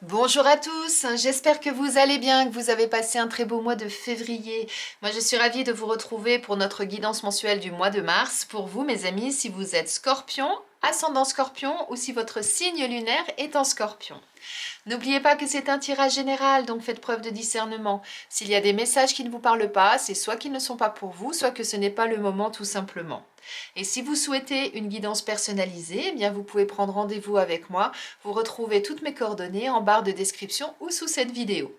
Bonjour à tous, j'espère que vous allez bien, que vous avez passé un très beau mois de février. Moi je suis ravie de vous retrouver pour notre guidance mensuelle du mois de mars. Pour vous mes amis, si vous êtes scorpion, ascendant scorpion ou si votre signe lunaire est en scorpion. N'oubliez pas que c'est un tirage général, donc faites preuve de discernement. S'il y a des messages qui ne vous parlent pas, c'est soit qu'ils ne sont pas pour vous, soit que ce n'est pas le moment tout simplement. Et si vous souhaitez une guidance personnalisée, eh bien vous pouvez prendre rendez-vous avec moi. Vous retrouvez toutes mes coordonnées en barre de description ou sous cette vidéo.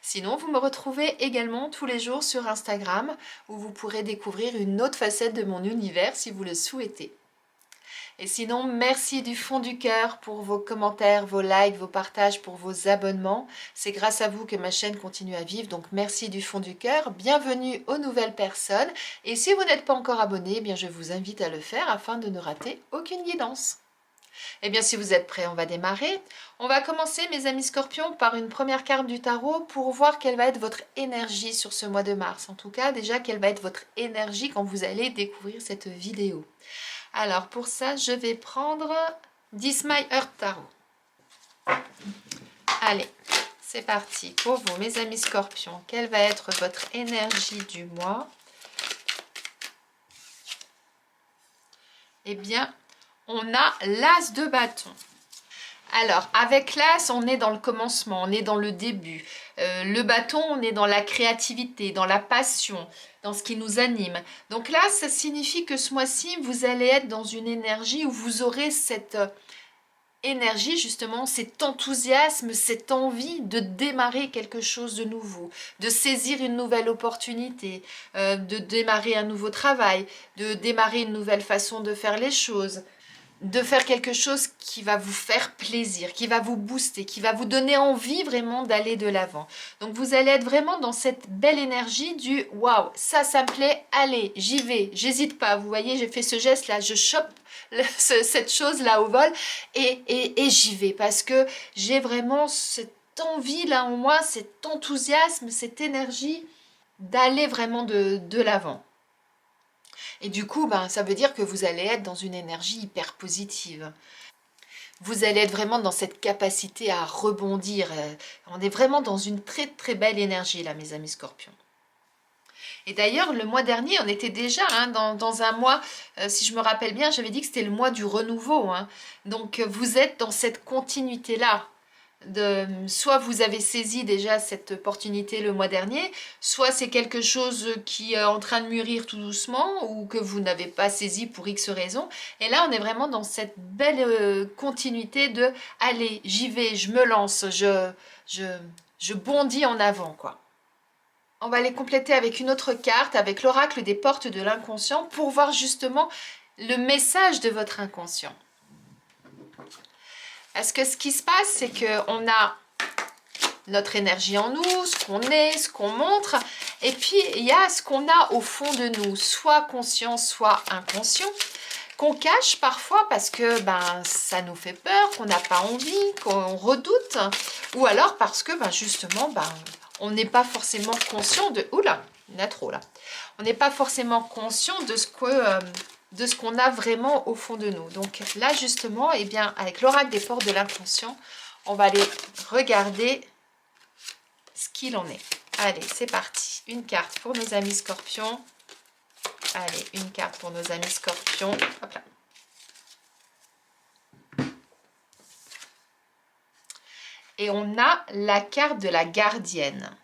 Sinon, vous me retrouvez également tous les jours sur Instagram où vous pourrez découvrir une autre facette de mon univers si vous le souhaitez. Et sinon, merci du fond du cœur pour vos commentaires, vos likes, vos partages, pour vos abonnements. C'est grâce à vous que ma chaîne continue à vivre, donc merci du fond du cœur. Bienvenue aux nouvelles personnes. Et si vous n'êtes pas encore abonné, eh bien je vous invite à le faire afin de ne rater aucune guidance. Eh bien, si vous êtes prêts, on va démarrer. On va commencer, mes amis scorpions, par une première carte du tarot pour voir quelle va être votre énergie sur ce mois de mars. En tout cas, déjà, quelle va être votre énergie quand vous allez découvrir cette vidéo. Alors, pour ça, je vais prendre 10 My Earth Tarot. Allez, c'est parti. Pour vous, mes amis scorpions, quelle va être votre énergie du mois? Eh bien, on a l'As de bâton. Alors, avec l'As, on est dans le commencement, on est dans le début. Le bâton, on est dans la créativité, dans la passion, dans ce qui nous anime. Donc là, ça signifie que ce mois-ci, vous allez être dans une énergie où vous aurez cette énergie, justement, cet enthousiasme, cette envie de démarrer quelque chose de nouveau, de saisir une nouvelle opportunité, de démarrer un nouveau travail, de démarrer une nouvelle façon de faire les choses, de faire quelque chose qui va vous faire plaisir, qui va vous booster, qui va vous donner envie vraiment d'aller de l'avant. Donc vous allez être vraiment dans cette belle énergie du waouh, ça me plaît, allez, j'y vais, j'hésite pas. Vous voyez, j'ai fait ce geste là, je chope cette chose là au vol et j'y vais parce que j'ai vraiment cette envie là en moi, cet enthousiasme, cette énergie d'aller vraiment de l'avant. Et du coup, ça veut dire que vous allez être dans une énergie hyper positive. Vous allez être vraiment dans cette capacité à rebondir. On est vraiment dans une très très belle énergie là, mes amis scorpions. Et d'ailleurs, le mois dernier, on était déjà dans un mois, si je me rappelle bien, j'avais dit que c'était le mois du renouveau. Donc vous êtes dans cette continuité-là. Soit vous avez saisi déjà cette opportunité le mois dernier, soit c'est quelque chose qui est en train de mûrir tout doucement ou que vous n'avez pas saisi pour X raisons. Et là, on est vraiment dans cette belle continuité de « allez, j'y vais, je me lance, je bondis en avant ». quoi. On va les compléter avec une autre carte, avec l'oracle des portes de l'inconscient pour voir justement le message de votre inconscient. Parce que ce qui se passe, c'est qu'on a notre énergie en nous, ce qu'on est, ce qu'on montre, et puis il y a ce qu'on a au fond de nous, soit conscient, soit inconscient, qu'on cache parfois parce que ça nous fait peur, qu'on n'a pas envie, qu'on redoute, ou alors parce que justement, on n'est pas forcément conscient de... Oula, il y en a trop là. On n'est pas forcément conscient de ce qu'on a vraiment au fond de nous. Donc là, justement, eh bien, avec l'oracle des portes de l'inconscient, on va aller regarder ce qu'il en est. Allez, c'est parti. Une carte pour nos amis scorpions. Allez, une carte pour nos amis scorpions. Hop là. Et on a la carte de la gardienne.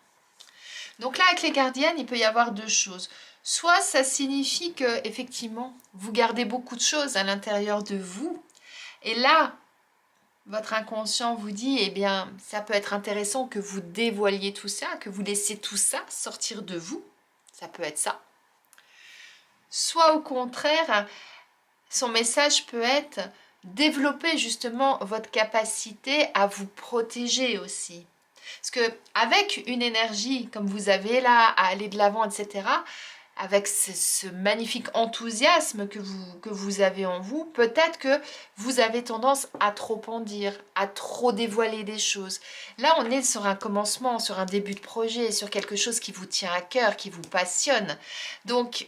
Donc là, avec les gardiennes, il peut y avoir deux choses. Soit ça signifie que effectivement, vous gardez beaucoup de choses à l'intérieur de vous. Et là, votre inconscient vous dit, eh bien, ça peut être intéressant que vous dévoiliez tout ça, que vous laissiez tout ça sortir de vous. Ça peut être ça. Soit au contraire, son message peut être développer justement votre capacité à vous protéger aussi. Parce que avec une énergie comme vous avez là, à aller de l'avant, etc., avec ce magnifique enthousiasme que vous avez en vous, peut-être que vous avez tendance à trop en dire, à trop dévoiler des choses. Là, on est sur un commencement, sur un début de projet, sur quelque chose qui vous tient à cœur, qui vous passionne. Donc,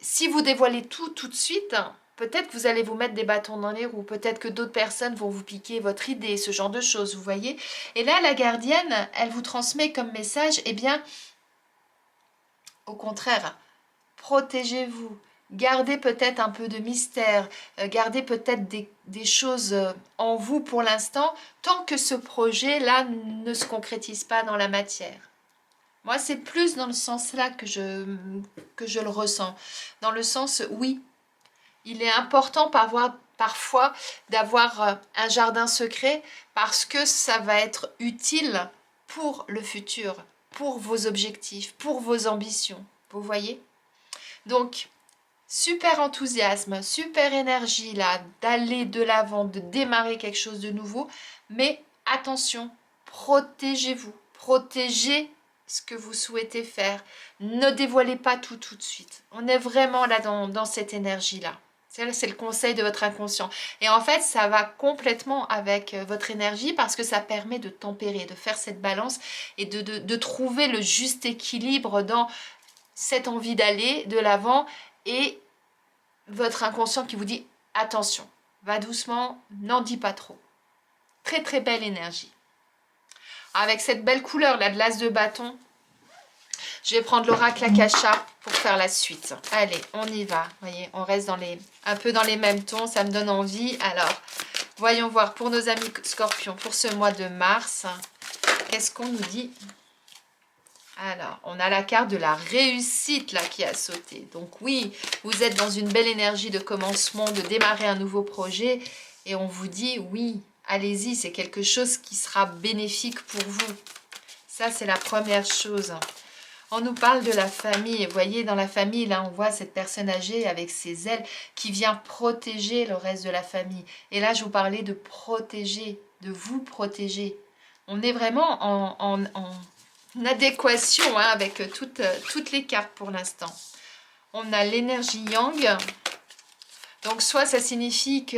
si vous dévoilez tout de suite, peut-être que vous allez vous mettre des bâtons dans les roues, peut-être que d'autres personnes vont vous piquer votre idée, ce genre de choses, vous voyez. Et là, la gardienne, elle vous transmet comme message, eh bien, au contraire, protégez-vous. Gardez peut-être un peu de mystère, gardez peut-être des choses en vous pour l'instant, tant que ce projet-là ne se concrétise pas dans la matière. Moi, c'est plus dans le sens-là que je le ressens. Dans le sens, oui, il est important parfois d'avoir un jardin secret parce que ça va être utile pour le futur, pour vos objectifs, pour vos ambitions. Vous voyez? Donc, super enthousiasme, super énergie là, d'aller de l'avant, de démarrer quelque chose de nouveau. Mais attention, protégez-vous, protégez ce que vous souhaitez faire. Ne dévoilez pas tout de suite. On est vraiment là dans cette énergie-là. C'est le conseil de votre inconscient. Et en fait, ça va complètement avec votre énergie parce que ça permet de tempérer, de faire cette balance et de trouver le juste équilibre dans cette envie d'aller de l'avant et votre inconscient qui vous dit attention, va doucement, n'en dis pas trop. Très très belle énergie. Avec cette belle couleur là de l'as de bâton, je vais prendre l'oracle Akasha pour faire la suite. Allez, on y va. Vous voyez, on reste un peu dans les mêmes tons, ça me donne envie. Alors, voyons voir pour nos amis scorpions, pour ce mois de mars, qu'est-ce qu'on nous dit? Alors, on a la carte de la réussite là qui a sauté. Donc oui, vous êtes dans une belle énergie de commencement, de démarrer un nouveau projet. Et on vous dit, oui, allez-y, c'est quelque chose qui sera bénéfique pour vous. Ça, c'est la première chose. On nous parle de la famille. Vous voyez, dans la famille, là, on voit cette personne âgée avec ses ailes qui vient protéger le reste de la famille. Et là, je vous parlais de protéger, de vous protéger. On est vraiment en adéquation hein, avec toutes les cartes pour l'instant. On a l'énergie yang. Donc, soit ça signifie que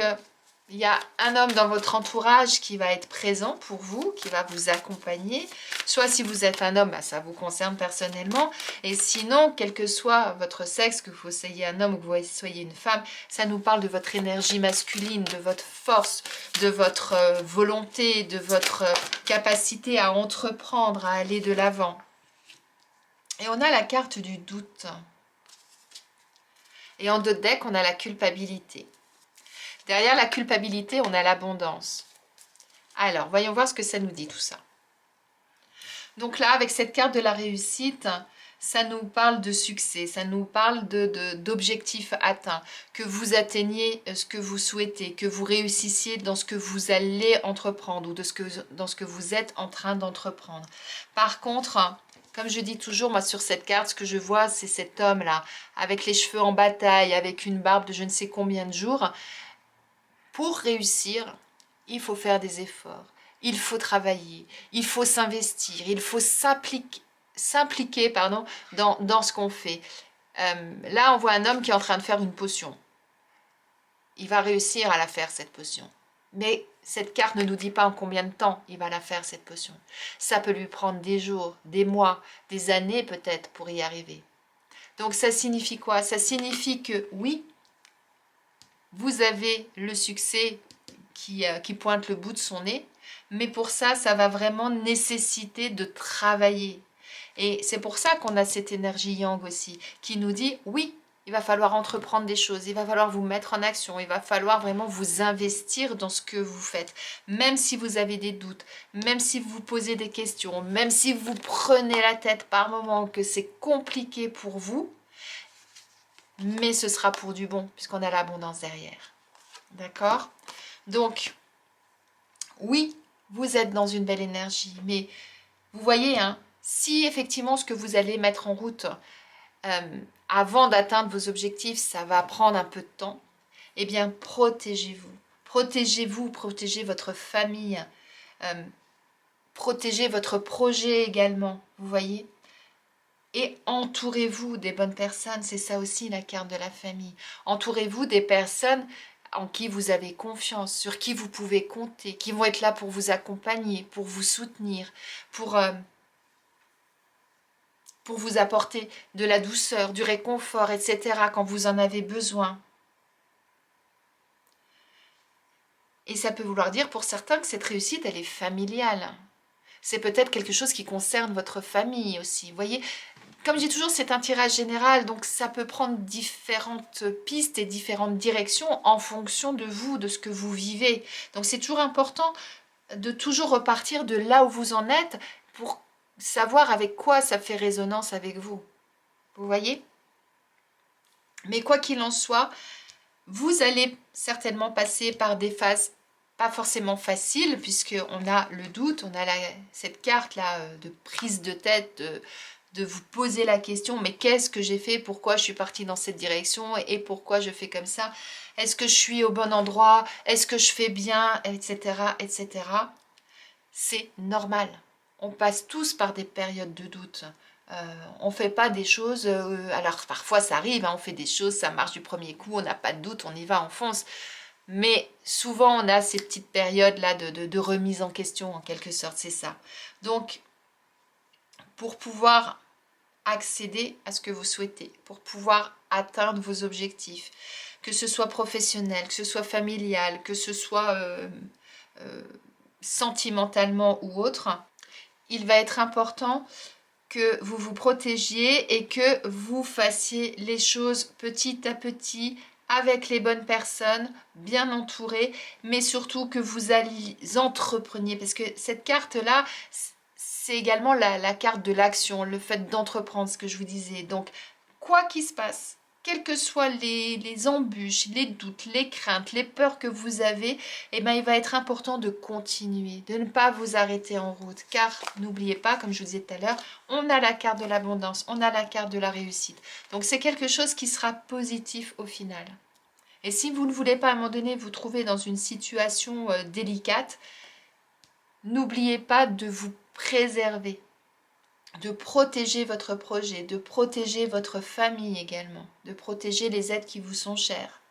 il y a un homme dans votre entourage qui va être présent pour vous, qui va vous accompagner. Soit si vous êtes un homme, bah, ça vous concerne personnellement. Et sinon, quel que soit votre sexe, que vous soyez un homme ou que vous soyez une femme, ça nous parle de votre énergie masculine, de votre force, de votre volonté, de votre capacité à entreprendre, à aller de l'avant. Et on a la carte du doute. Et en deux decks, on a la culpabilité. Derrière la culpabilité, on a l'abondance. Alors, voyons voir ce que ça nous dit tout ça. Donc là, avec cette carte de la réussite, ça nous parle de succès, ça nous parle d'objectifs atteints, que vous atteigniez ce que vous souhaitez, que vous réussissiez dans ce que vous allez entreprendre ou dans ce que vous êtes en train d'entreprendre. Par contre, comme je dis toujours, moi sur cette carte, ce que je vois, c'est cet homme-là, avec les cheveux en bataille, avec une barbe de je ne sais combien de jours. Pour réussir, il faut faire des efforts, il faut travailler, il faut s'investir, il faut s'impliquer dans ce qu'on fait. Là, on voit un homme qui est en train de faire une potion. Il va réussir à la faire, cette potion. Mais cette carte ne nous dit pas en combien de temps il va la faire, cette potion. Ça peut lui prendre des jours, des mois, des années peut-être pour y arriver. Donc ça signifie quoi? Ça signifie que oui, vous avez le succès qui pointe le bout de son nez, mais pour ça, ça va vraiment nécessiter de travailler. Et c'est pour ça qu'on a cette énergie yang aussi, qui nous dit, oui, il va falloir entreprendre des choses, il va falloir vous mettre en action, il va falloir vraiment vous investir dans ce que vous faites, même si vous avez des doutes, même si vous vous posez des questions, même si vous prenez la tête par moments, que c'est compliqué pour vous, mais ce sera pour du bon, puisqu'on a l'abondance derrière. D'accord? Donc, oui, vous êtes dans une belle énergie, mais vous voyez, hein, si effectivement ce que vous allez mettre en route avant d'atteindre vos objectifs, ça va prendre un peu de temps, eh bien, protégez-vous. Protégez-vous, protégez votre famille, protégez votre projet également, vous voyez? Et entourez-vous des bonnes personnes, c'est ça aussi la carte de la famille. Entourez-vous des personnes en qui vous avez confiance, sur qui vous pouvez compter, qui vont être là pour vous accompagner, pour vous soutenir, pour vous apporter de la douceur, du réconfort, etc. quand vous en avez besoin. Et ça peut vouloir dire pour certains que cette réussite, elle est familiale. C'est peut-être quelque chose qui concerne votre famille aussi. Vous voyez, comme je dis toujours, c'est un tirage général, donc ça peut prendre différentes pistes et différentes directions en fonction de vous, de ce que vous vivez. Donc c'est toujours important de toujours repartir de là où vous en êtes pour savoir avec quoi ça fait résonance avec vous. Vous voyez? Mais quoi qu'il en soit, vous allez certainement passer par des phases pas forcément faciles, puisqu'on a le doute, on a cette carte-là de prise de tête, de vous poser la question, mais qu'est-ce que j'ai fait? Pourquoi je suis partie dans cette direction? Et pourquoi je fais comme ça? Est-ce que je suis au bon endroit? Est-ce que je fais bien? Etc. etc. C'est normal. On passe tous par des périodes de doute. On ne fait pas des choses, alors parfois ça arrive, hein, on fait des choses, ça marche du premier coup, on n'a pas de doute, on y va, on fonce. Mais souvent on a ces petites périodes-là de remise en question, en quelque sorte, c'est ça. Donc, pour pouvoir accéder à ce que vous souhaitez, pour pouvoir atteindre vos objectifs, que ce soit professionnel, que ce soit familial, que ce soit sentimentalement ou autre, il va être important que vous vous protégiez et que vous fassiez les choses petit à petit avec les bonnes personnes, bien entourées, mais surtout que vous alliez entrepreniez, parce que cette carte-là, c'est également la carte de l'action, le fait d'entreprendre, ce que je vous disais. Donc, quoi qu'il se passe, quelles que soient les embûches, les doutes, les craintes, les peurs que vous avez, eh ben, il va être important de continuer, de ne pas vous arrêter en route. Car n'oubliez pas, comme je vous disais tout à l'heure, on a la carte de l'abondance, on a la carte de la réussite. Donc c'est quelque chose qui sera positif au final. Et si vous ne voulez pas à un moment donné vous trouver dans une situation délicate, n'oubliez pas de vous préserver, de protéger votre projet, de protéger votre famille également, de protéger les êtres qui vous sont chers.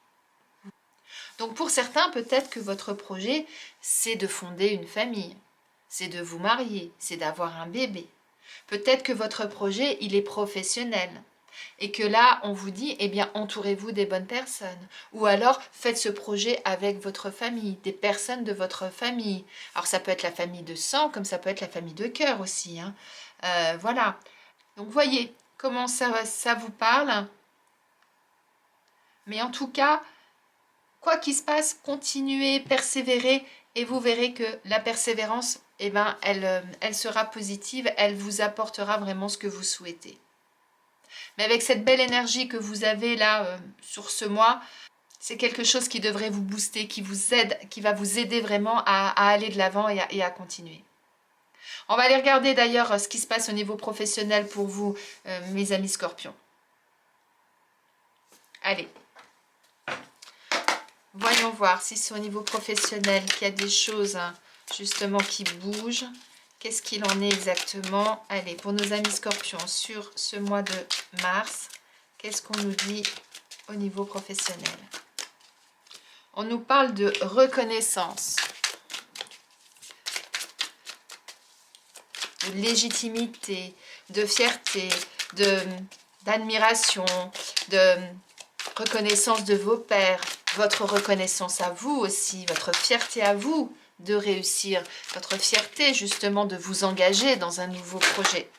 Donc pour certains, peut-être que votre projet, c'est de fonder une famille, c'est de vous marier, c'est d'avoir un bébé. Peut-être que votre projet, il est professionnel et que là, on vous dit, eh bien, entourez-vous des bonnes personnes. Ou alors, faites ce projet avec votre famille, des personnes de votre famille. Alors ça peut être la famille de sang, comme ça peut être la famille de cœur aussi, hein. Voilà. Donc voyez comment ça vous parle. Mais en tout cas, quoi qu'il se passe, continuez, persévérez et vous verrez que la persévérance, eh ben, elle sera positive, elle vous apportera vraiment ce que vous souhaitez. Mais avec cette belle énergie que vous avez là sur ce mois, c'est quelque chose qui devrait vous booster, qui vous aide, qui va vous aider vraiment à aller de l'avant et à continuer. On va aller regarder d'ailleurs ce qui se passe au niveau professionnel pour vous, mes amis scorpions. Allez. Voyons voir si c'est au niveau professionnel qu'il y a des choses justement qui bougent. Qu'est-ce qu'il en est exactement? Allez, pour nos amis scorpions, sur ce mois de mars, qu'est-ce qu'on nous dit au niveau professionnel? On nous parle de reconnaissance, de légitimité, de fierté, d'admiration, de reconnaissance de vos pairs, votre reconnaissance à vous aussi, votre fierté à vous de réussir, votre fierté justement de vous engager dans un nouveau projet.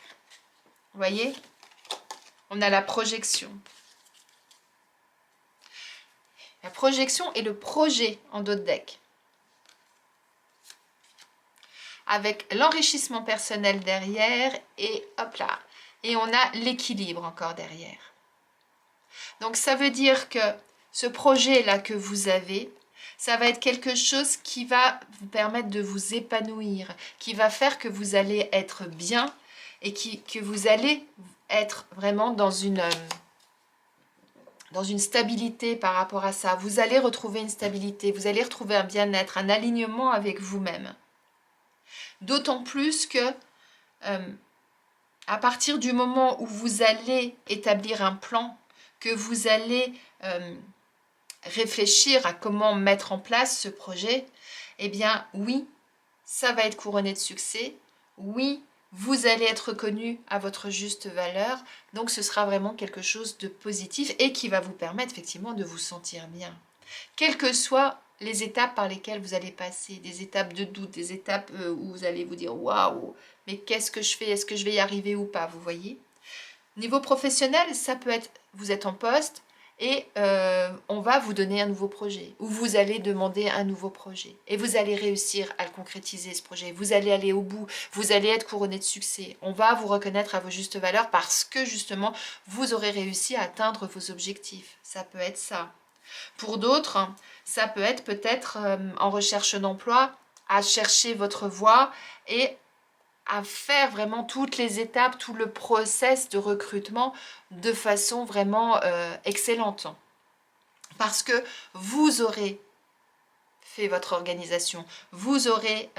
Vous voyez? On a la projection. La projection et le projet en dos de deck. Avec l'enrichissement personnel derrière et hop là. Et on a l'équilibre encore derrière. Donc ça veut dire que ce projet-là que vous avez, ça va être quelque chose qui va vous permettre de vous épanouir, qui va faire que vous allez être bien et que vous allez être vraiment dans une stabilité par rapport à ça. Vous allez retrouver une stabilité, vous allez retrouver un bien-être, un alignement avec vous-même. D'autant plus que à partir du moment où vous allez établir un plan, que vous allez réfléchir à comment mettre en place ce projet, eh bien oui, ça va être couronné de succès. Oui, vous allez être reconnu à votre juste valeur. Donc ce sera vraiment quelque chose de positif et qui va vous permettre effectivement de vous sentir bien. Quel que soit les étapes par lesquelles vous allez passer, des étapes de doute, des étapes où vous allez vous dire waouh, mais qu'est-ce que je fais? Est-ce que je vais y arriver ou pas? Vous voyez? Niveau professionnel, ça peut être, vous êtes en poste et on va vous donner un nouveau projet ou vous allez demander un nouveau projet et vous allez réussir à le concrétiser ce projet. Vous allez aller au bout, vous allez être couronné de succès. On va vous reconnaître à vos justes valeurs parce que justement vous aurez réussi à atteindre vos objectifs. Ça peut être ça. Pour d'autres, ça peut être peut-être en recherche d'emploi, à chercher votre voie et à faire vraiment toutes les étapes, tout le process de recrutement de façon vraiment excellente. Parce que vous aurez fait votre organisation, vous aurez,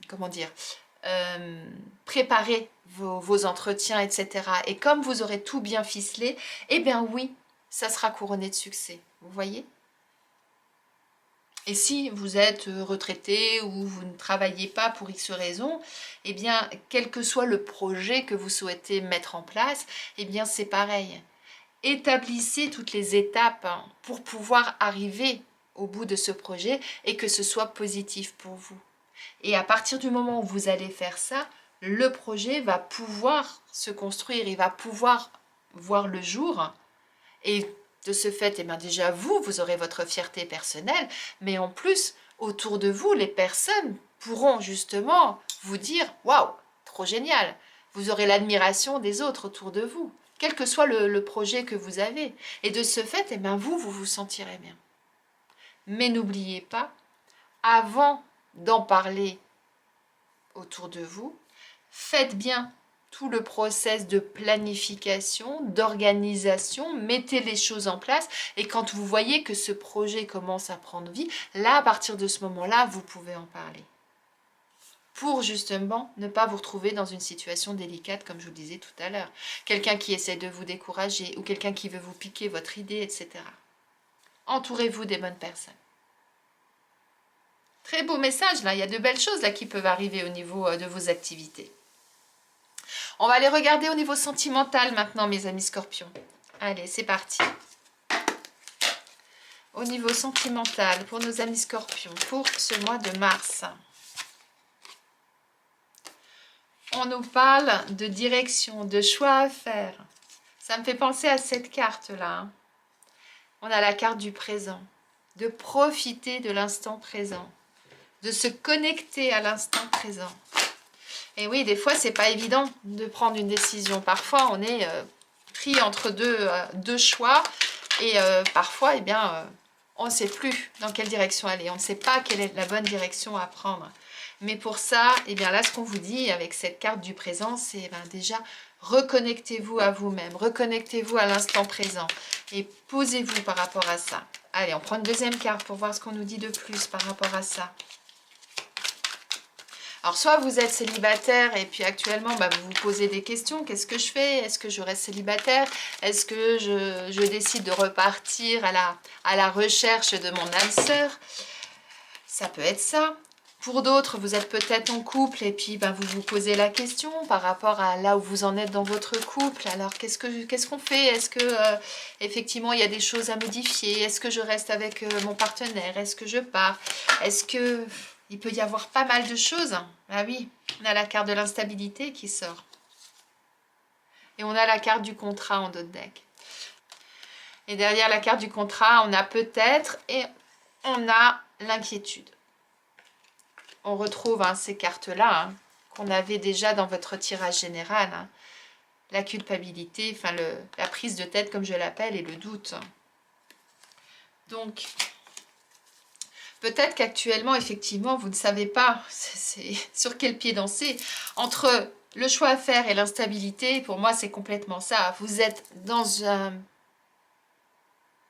comment dire, préparé vos entretiens, etc. Et comme vous aurez tout bien ficelé, eh bien oui, ça sera couronné de succès. Vous voyez ? Et si vous êtes retraité ou vous ne travaillez pas pour X raison, eh bien, quel que soit le projet que vous souhaitez mettre en place, eh bien, c'est pareil. Établissez toutes les étapes pour pouvoir arriver au bout de ce projet et que ce soit positif pour vous. Et à partir du moment où vous allez faire ça, le projet va pouvoir se construire, il va pouvoir voir le jour et de ce fait, eh bien déjà vous aurez votre fierté personnelle, mais en plus, autour de vous, les personnes pourront justement vous dire « Waouh, trop génial !» Vous aurez l'admiration des autres autour de vous, quel que soit le projet que vous avez. Et de ce fait, eh bien vous vous sentirez bien. Mais n'oubliez pas, avant d'en parler autour de vous, faites bien tout le process de planification, d'organisation, mettez les choses en place et quand vous voyez que ce projet commence à prendre vie, là, à partir de ce moment-là, vous pouvez en parler. Pour justement ne pas vous retrouver dans une situation délicate, comme je vous le disais tout à l'heure. Quelqu'un qui essaie de vous décourager ou quelqu'un qui veut vous piquer votre idée, etc. Entourez-vous des bonnes personnes. Très beau message là, il y a de belles choses là qui peuvent arriver au niveau de vos activités. On va aller regarder au niveau sentimental maintenant, mes amis scorpions. Allez, c'est parti. Au niveau sentimental, pour nos amis scorpions, pour ce mois de mars. On nous parle de direction, de choix à faire. Ça me fait penser à cette carte-là. On a la carte du présent. De profiter de l'instant présent. De se connecter à l'instant présent. Et oui, des fois, c'est pas évident de prendre une décision. Parfois, on est pris entre deux choix et parfois, eh bien, on ne sait plus dans quelle direction aller. On ne sait pas quelle est la bonne direction à prendre. Mais pour ça, eh bien là, ce qu'on vous dit avec cette carte du présent, c'est eh bien, déjà reconnectez-vous à vous-même, reconnectez-vous à l'instant présent et posez-vous par rapport à ça. Allez, on prend une deuxième carte pour voir ce qu'on nous dit de plus par rapport à ça. Alors, soit vous êtes célibataire et puis actuellement, vous vous posez des questions. Qu'est-ce que je fais? Est-ce que je reste célibataire? Est-ce que je décide de repartir à la recherche de mon âme sœur? Ça peut être ça. Pour d'autres, vous êtes peut-être en couple et puis vous vous posez la question par rapport à là où vous en êtes dans votre couple. Alors, qu'est-ce qu'on fait? Est-ce que effectivement, il y a des choses à modifier? Est-ce que je reste avec mon partenaire? Est-ce que je pars? Est-ce que... Il peut y avoir pas mal de choses. Ah oui, on a la carte de l'instabilité qui sort. Et on a la carte du contrat en dos de deck. Et derrière la carte du contrat, on a peut-être et on a l'inquiétude. On retrouve ces cartes-là qu'on avait déjà dans votre tirage général. La culpabilité, enfin la prise de tête comme je l'appelle et le doute. Donc... Peut-être qu'actuellement, effectivement, vous ne savez pas sur quel pied danser. Entre le choix à faire et l'instabilité, pour moi, c'est complètement ça. Vous êtes dans un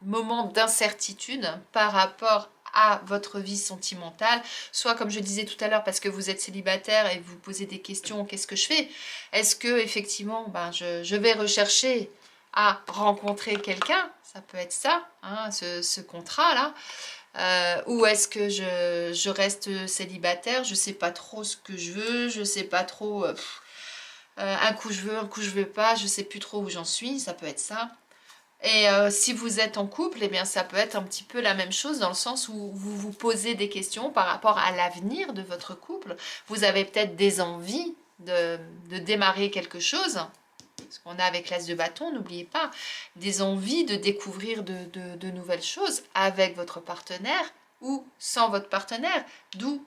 moment d'incertitude par rapport à votre vie sentimentale. Soit, comme je disais tout à l'heure, parce que vous êtes célibataire et vous vous posez des questions, qu'est-ce que je fais? Est-ce que, effectivement, je vais rechercher à rencontrer quelqu'un? Ça peut être ça, ce contrat-là. Ou est-ce que je reste célibataire, je sais pas trop ce que je veux, je sais pas trop, un coup je veux, un coup je veux pas, je sais plus trop où j'en suis, ça peut être ça. Et si vous êtes en couple, eh bien ça peut être un petit peu la même chose dans le sens où vous vous posez des questions par rapport à l'avenir de votre couple. Vous avez peut-être des envies de démarrer quelque chose, ce qu'on a avec l'as de bâton, n'oubliez pas, des envies de découvrir de nouvelles choses avec votre partenaire ou sans votre partenaire, d'où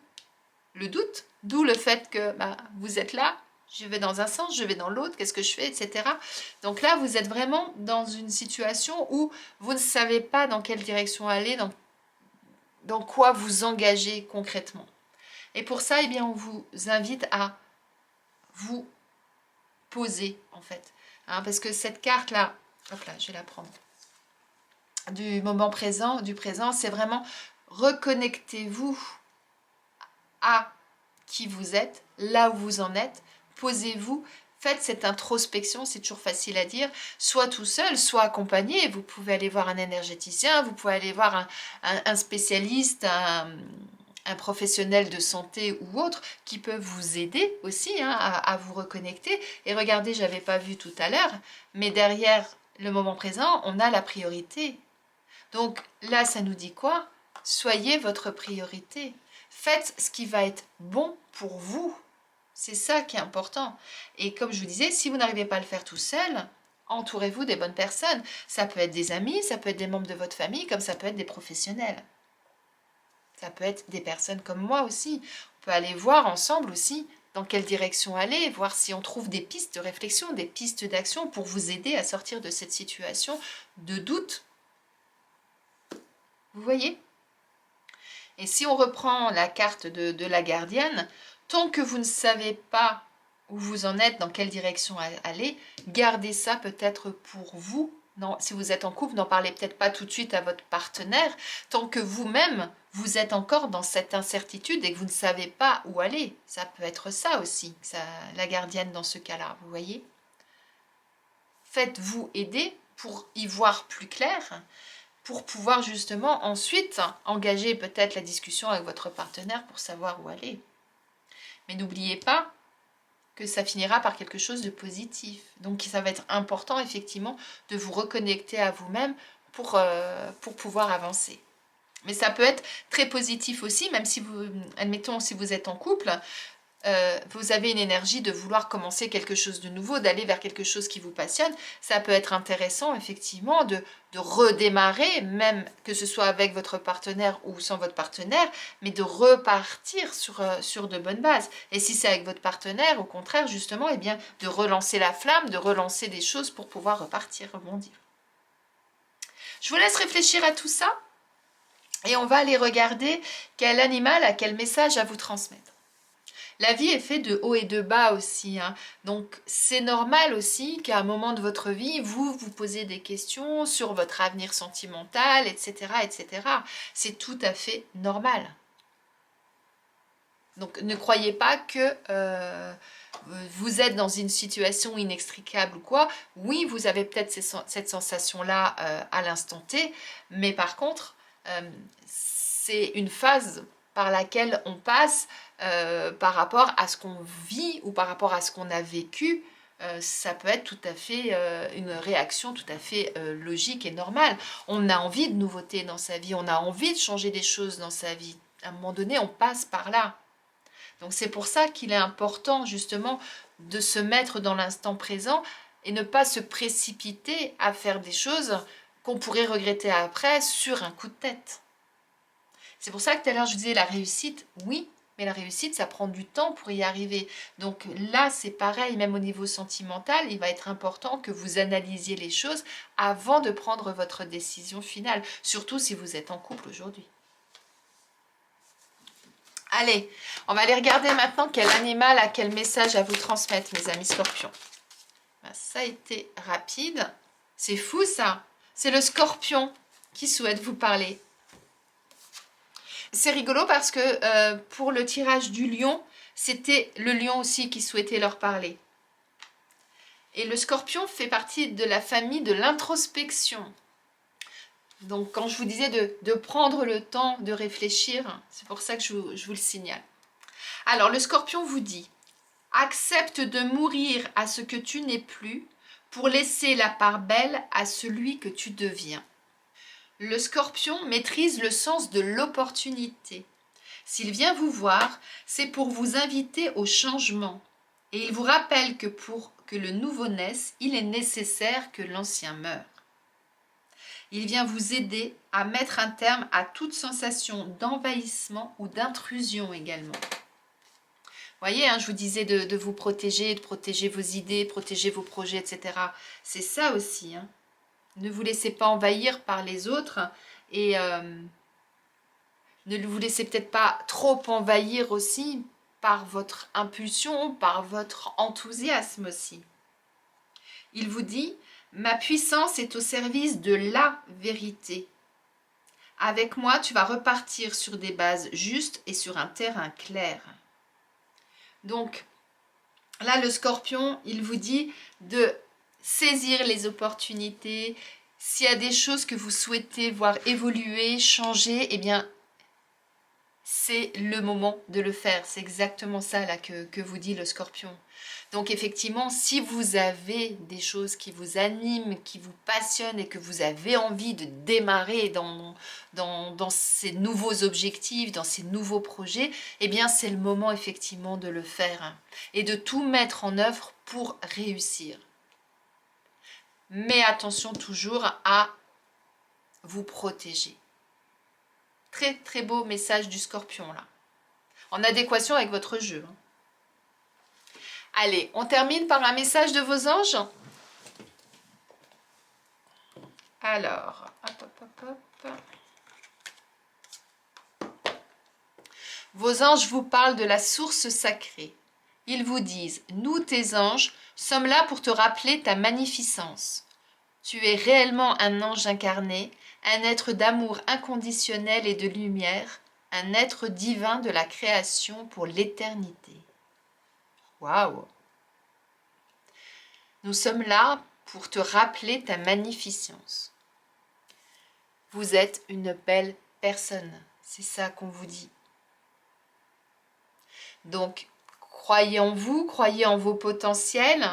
le doute, d'où le fait que bah, vous êtes là, je vais dans un sens, je vais dans l'autre, qu'est-ce que je fais, etc. Donc là, vous êtes vraiment dans une situation où vous ne savez pas dans quelle direction aller, dans quoi vous engager concrètement. Et pour ça, eh bien, on vous invite à vous poser, en fait. Hein, parce que cette carte-là, hop là, je vais la prendre, du moment présent, du présent, c'est vraiment reconnectez-vous à qui vous êtes, là où vous en êtes, posez-vous, faites cette introspection, c'est toujours facile à dire, soit tout seul, soit accompagné, vous pouvez aller voir un énergéticien, vous pouvez aller voir un spécialiste, un professionnel de santé ou autre qui peut vous aider aussi hein, à vous reconnecter. Et regardez, je n'avais pas vu tout à l'heure, mais derrière le moment présent, on a la priorité. Donc là, ça nous dit quoi? Soyez votre priorité. Faites ce qui va être bon pour vous. C'est ça qui est important. Et comme je vous disais, si vous n'arrivez pas à le faire tout seul, entourez-vous des bonnes personnes. Ça peut être des amis, ça peut être des membres de votre famille, comme ça peut être des professionnels. Ça peut être des personnes comme moi aussi. On peut aller voir ensemble aussi dans quelle direction aller, voir si on trouve des pistes de réflexion, des pistes d'action pour vous aider à sortir de cette situation de doute. Vous voyez? Et si on reprend la carte de la gardienne, tant que vous ne savez pas où vous en êtes, dans quelle direction aller, gardez ça peut-être pour vous. Non, si vous êtes en couple, n'en parlez peut-être pas tout de suite à votre partenaire, tant que vous-même, vous êtes encore dans cette incertitude et que vous ne savez pas où aller. Ça peut être ça aussi, la gardienne dans ce cas-là, vous voyez? Faites-vous aider pour y voir plus clair, pour pouvoir justement ensuite engager peut-être la discussion avec votre partenaire pour savoir où aller. Mais n'oubliez pas que ça finira par quelque chose de positif. Donc ça va être important effectivement de vous reconnecter à vous-même pour pouvoir avancer. Mais ça peut être très positif aussi, même si vous, admettons, si vous êtes en couple, vous avez une énergie de vouloir commencer quelque chose de nouveau, d'aller vers quelque chose qui vous passionne, ça peut être intéressant effectivement de redémarrer, même que ce soit avec votre partenaire ou sans votre partenaire, mais de repartir sur de bonnes bases. Et si c'est avec votre partenaire, au contraire, justement, eh bien, de relancer la flamme, de relancer des choses pour pouvoir repartir, rebondir. Je vous laisse réfléchir à tout ça et on va aller regarder quel animal a quel message à vous transmettre. La vie est faite de hauts et de bas aussi, hein. Donc c'est normal aussi qu'à un moment de votre vie, vous vous posez des questions sur votre avenir sentimental, etc. etc. C'est tout à fait normal. Donc ne croyez pas que vous êtes dans une situation inextricable ou quoi. Oui, vous avez peut-être cette sensation-là à l'instant T, mais par contre, c'est une phase par laquelle on passe par rapport à ce qu'on vit ou par rapport à ce qu'on a vécu. Ça peut être tout à fait une réaction tout à fait logique et normale. On a envie de nouveautés dans sa vie, on a envie de changer des choses dans sa vie. À un moment donné, on passe par là. Donc c'est pour ça qu'il est important justement de se mettre dans l'instant présent et ne pas se précipiter à faire des choses qu'on pourrait regretter après sur un coup de tête. C'est pour ça que tout à l'heure je disais la réussite, oui, mais la réussite ça prend du temps pour y arriver. Donc là c'est pareil, même au niveau sentimental, il va être important que vous analysiez les choses avant de prendre votre décision finale, surtout si vous êtes en couple aujourd'hui. Allez, on va aller regarder maintenant quel animal a quel message à vous transmettre, mes amis scorpions. Ben, ça a été rapide. C'est fou ça. C'est le scorpion qui souhaite vous parler. C'est rigolo parce que pour le tirage du lion, c'était le lion aussi qui souhaitait leur parler. Et le scorpion fait partie de la famille de l'introspection. Donc quand je vous disais de prendre le temps de réfléchir, c'est pour ça que je vous le signale. Alors le scorpion vous dit, accepte de mourir à ce que tu n'es plus pour laisser la part belle à celui que tu deviens. Le Scorpion maîtrise le sens de l'opportunité. S'il vient vous voir, c'est pour vous inviter au changement. Et il vous rappelle que pour que le nouveau naisse, il est nécessaire que l'ancien meure. Il vient vous aider à mettre un terme à toute sensation d'envahissement ou d'intrusion également. Vous voyez, je vous disais de vous protéger, de protéger vos idées, protéger vos projets, etc. C'est ça aussi. Ne vous laissez pas envahir par les autres et ne vous laissez peut-être pas trop envahir aussi par votre impulsion, par votre enthousiasme aussi. Il vous dit « Ma puissance est au service de la vérité. Avec moi, tu vas repartir sur des bases justes et sur un terrain clair. » Donc, là, le Scorpion, il vous dit de saisir les opportunités. S'il y a des choses que vous souhaitez voir évoluer, changer, eh bien, c'est le moment de le faire. C'est exactement ça là que vous dit le Scorpion. Donc effectivement, si vous avez des choses qui vous animent, qui vous passionnent et que vous avez envie de démarrer dans ces nouveaux objectifs, dans ces nouveaux projets, eh bien c'est le moment effectivement de le faire et de tout mettre en œuvre pour réussir. Mais attention toujours à vous protéger. Très très beau message du Scorpion là. En adéquation avec votre jeu. Allez, on termine par un message de vos anges. Alors, hop. Vos anges vous parlent de la source sacrée. Ils vous disent, nous tes anges, sommes là pour te rappeler ta magnificence. Tu es réellement un ange incarné, un être d'amour inconditionnel et de lumière, un être divin de la création pour l'éternité. Waouh! Nous sommes là pour te rappeler ta magnificence. Vous êtes une belle personne, c'est ça qu'on vous dit. Donc, croyez en vous, croyez en vos potentiels.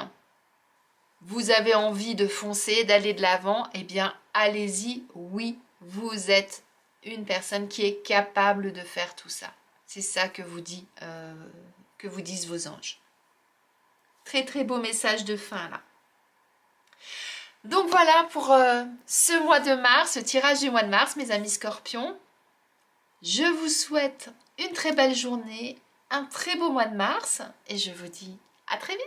Vous avez envie de foncer, d'aller de l'avant, eh bien, allez-y, oui, vous êtes une personne qui est capable de faire tout ça. C'est ça que vous disent vos anges. Très très beau message de fin là. Donc voilà pour ce mois de mars, ce tirage du mois de mars, mes amis Scorpions. Je vous souhaite une très belle journée, un très beau mois de mars et je vous dis à très vite.